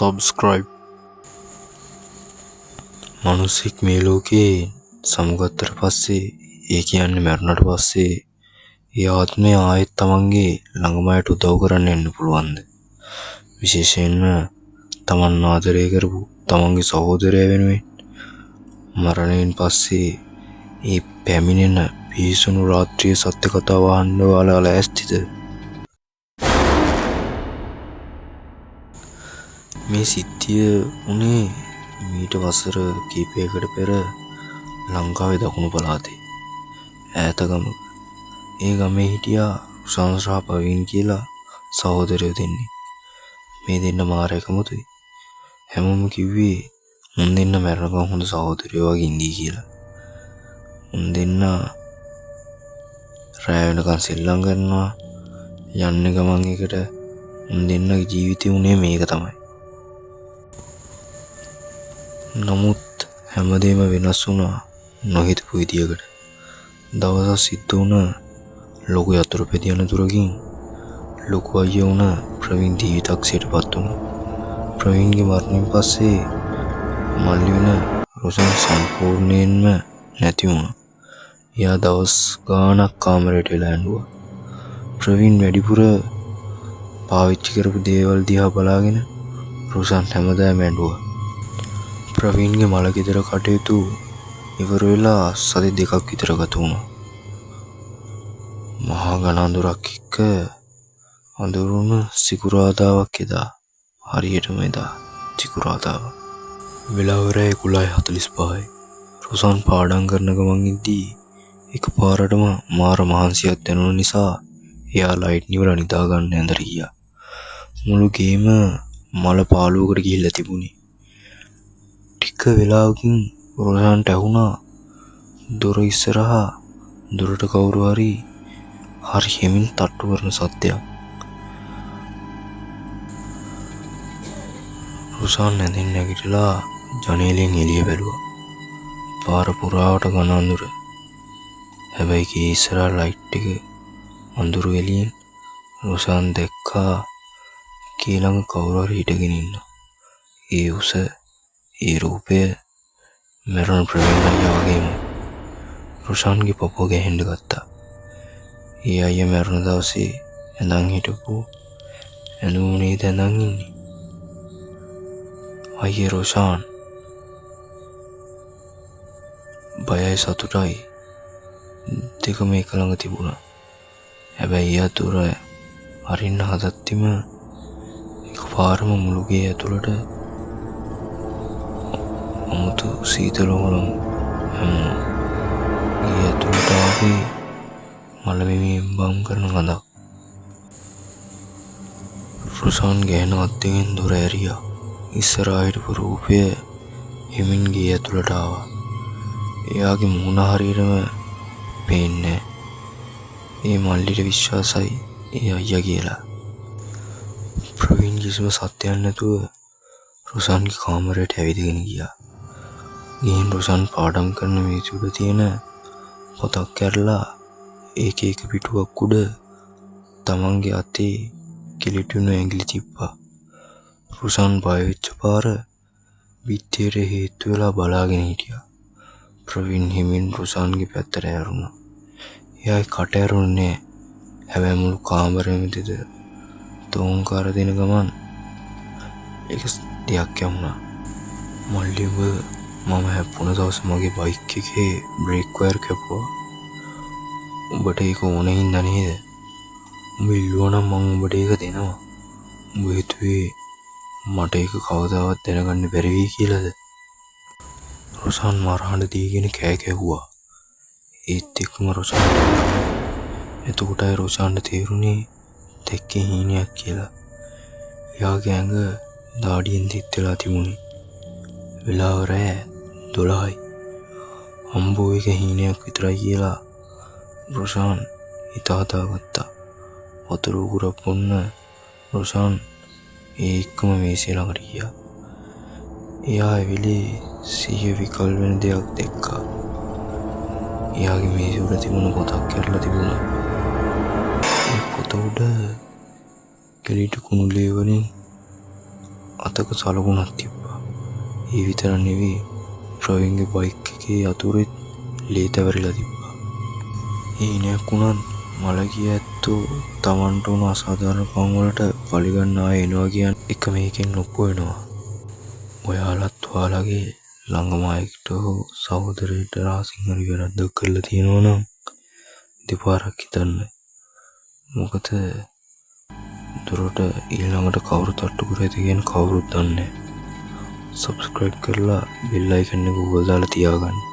subscribe. මිනිස්සෙක් මේ ලෝකේ සමුගත්තට පස්සේ ඒ කියන්නේ මරණයට පස්සේ ඒ ආත්මය ආයෙත් තමන්ගේ ළඟම අයට උදව් කරන්න එන්න පුළුවන්ද? විශේෂයෙන්ම තමන් ආදරය කරපු තමන්ගේ සහෝදරය වෙනුවෙන් මරණයෙන් පස්සේ ඒ පැමිණෙන පිහිසුණු රාත්‍රියේ සත්‍ය කතාව අහන්න ඔයාලා ලෑස්තිද? මේ සිද්ධිය උනේ මීට වසර කිහිපයකට පෙර ලංකාවේ දකුණු පළාතේ ඈත ගමක. ඒ ගමේ හිටියා රුෂාන් සහ පවීන් කියලා සහෝදරයෝ දෙන්නේ. මේ දෙන්න මාර එකමුතුයි. හැමෝම කිව්වේ උන් දෙන්න මැරෙනකම් හොඳ සහෝදරයෝ වගේ ඉඳී කියලා. උන් දෙන්න රැය වෙනකන් සෙල්ලම් කරනවා. යන්නේ ගමන් එකට. උන් දෙන්නගේ ජීවිතේ උනේ මේක තමයි. නමුත් හැමදේම වෙනස් වුණා නොහිතපු විදියකට. දවසක් සිද්ධ වුණ ලොකු යතුරු පෙති අනතුරකින් ලොකු අයියා වුණ ප්‍රවීන් ජීවිතක්ෂයටපත් වුණා. ප්‍රවීන්ගේ මරණයෙන් පස්සේ මල්ලි වෙන රුෂාන් සම්පූර්ණයෙන්ම නැති වුණා. එයා දවස් ගාණක් කාමරයට වෙලා ඇඬුවා. ප්‍රවීන් වැඩිපුර පාවිච්චි කරපු දේවල් දිහා බලාගෙන රුෂාන් හැමදාම ඇඬුවා. ප්‍රවීන්ගේ මල ගෙදර කටයුතු ඉවර වෙලා සති දෙකක් විතර ගත වුණා. මහා ඝන අඳුරක් එක්ක අඳුරුන සිකුරාදාවක් එදා. හරියටම එදා සිකුරාදාව. වෙලාව රෑ 11:45යි. රුෂාන් පාඩම් කරන ගමන් ඉද්දී එකපාරටම මාර මහන්සියක් දැනුන නිසා එයා ලයිට් නිවලා නිදා ගන්න ඇඳට ගියා. මුළු ගේම මල පාළුවකට ගිහිල්ලා තිබුණේ. ටික වෙලාවකින් රුෂාන්ට ඇහුණා දොර ඉස්සරහා දොරට කවුරු හරි හෙමින් තට්ටු කරන සද්දයක්. රුෂාන් නැදින් නැගිටලා ජනේලෙන් එළිය බැලුවා. පාර පුරාවට ඝන අඳුර. හැබැයි ගේ ඉස්සරහා ලයිට් එක අඳුරු එළියෙන් රුෂාන් දැක්කා ගේ ළඟ කවුරු හරි හිටගෙන ඉන්නවා. ඒ උස ඒ රූපය මරණ ප්‍රවීන් අයියා වගේම. රුෂාන්ගේ පපුව ගැහෙන්න ගත්තා. ඒ අයියා මරණ දවසේ ඇඳන් හිටපු ඇඳුනේ දැඳන් ඉන්නේ. අයියා රුෂාන් බයයි සතුටයි දෙකම එක ළඟ තිබුණා. හැබැයි එයා දුර අරින්න හදත්තිම එකපාරම මුළු ගේ ඇතුළට අමුතු සීතල හොරම් ගේ ඇතුළට ආවේ මලමිමියෙන් බම් කරන ගඳක්. රුෂාන් ගැහෙන අත්දෙකින් දොර ඇරියා. ඉස්සරහා හිටපු රූපය හිමින් ගේ ඇතුළට ආවා. එයාගේ මුහුණ හරියටම පේන්නේ. ඒ මල්ලිට විශ්වාසයි ඒ අයියා කියලා. ප්‍රවීන් කිසිම සත්‍යයක් නැතුව රුෂාන්ගේ කාමරයට ඇවිදගෙන ගියා. ගිහින් රුෂාන් පාඩම් කරන මේස උඩ තියෙන පොතක් කැරලා ඒක එක පිටුවක් උඩ තමන්ගේ අතේ කිලිටුණු ඇඟිලි තිබ්බා. රුෂාන් බය වෙච්ච පාර බිත්තියට හේතු වෙලා බලාගෙන හිටියා. ප්‍රවීන් හිමින් රුෂාන්ගේ පැත්තට ඇරුණා. එයාගේ කට ඇරුණේ නෑ. හැබැයි මුළු කාමරෙම දෙද තෝංකාර දෙන ගමන් ඒක දෙයක් යමුණා. මල්ලි මම හැප්පුණ දවස් මගේ බයික් එකේ බ්‍රේක් වයර් කැපුවා. උඹට ඒක ඕනේ හින්දා නේද? උඹ ඉල්ලුවා නම් මම උඹට ඒක දෙනවා. උඹ හිතුවේ මට ඒක කවදාවත් දැනගන්න බැරි වෙයි කියලාද? රුෂාන් මරහඬ දීගෙන කෑ ගැහුවා. ඒත් එක්කම එතකොටයි රුෂාන්ට තේරුණේ දෙකේ හීනයක් කියලා. එයාගේ ඇඟ දාඩියෙන් දිත් වෙලා තිබුණේ. වෙලාව රෑ 12යි. අම්බෝ එක හීනයක් විතරයි කියලා රුෂාන් හිතාගත්තා. වතුර උගුරක් බොන්න රුෂාන් ඒ එක්කම මේසේ ළඟට ගියා. එයා ඇවිලේ සිහිය විකල් වෙන දෙයක් දැක්කා. එයාගේ මේස උඩ තිබුණ පොතක් කැරලා තිබුණා. ඒ පොත උඩ කෙලිට කුණුලේ වලින් අතක සලකුණක් තිබ්බා. ඒ විතර නෙවෙයි ප්‍රවීන්ගේ බයික් එකේ අතුරෙත් ලේ තැවරිලා තිබ්බා. හීනයක් වුණත් මළගිය ඇත්තෝ තමන්ට උණු අසාධාරණකම් වලට පරිගන්න ආයෙ එනවා කියන්නේ එක මේකෙන් ඔප්පු වෙනවා. ඔයාලත් ඔයාලගේ ළඟම අයෙක්ට හෝ සහෝදරයෙක්ට රහසින් හරි වැරද්දක් කරලා තියෙනවා නම් දෙපාරක් හිතන්න. මොකද දුරට ඊළඟට කවුරු තට්ටු කරයිද කියන කවුරුත් දන්නේ නැහැ. සබ්ස්ක්‍රයිබ් කරලා බෙල් අයිකන් එක ඕක දාලා තියාගන්න.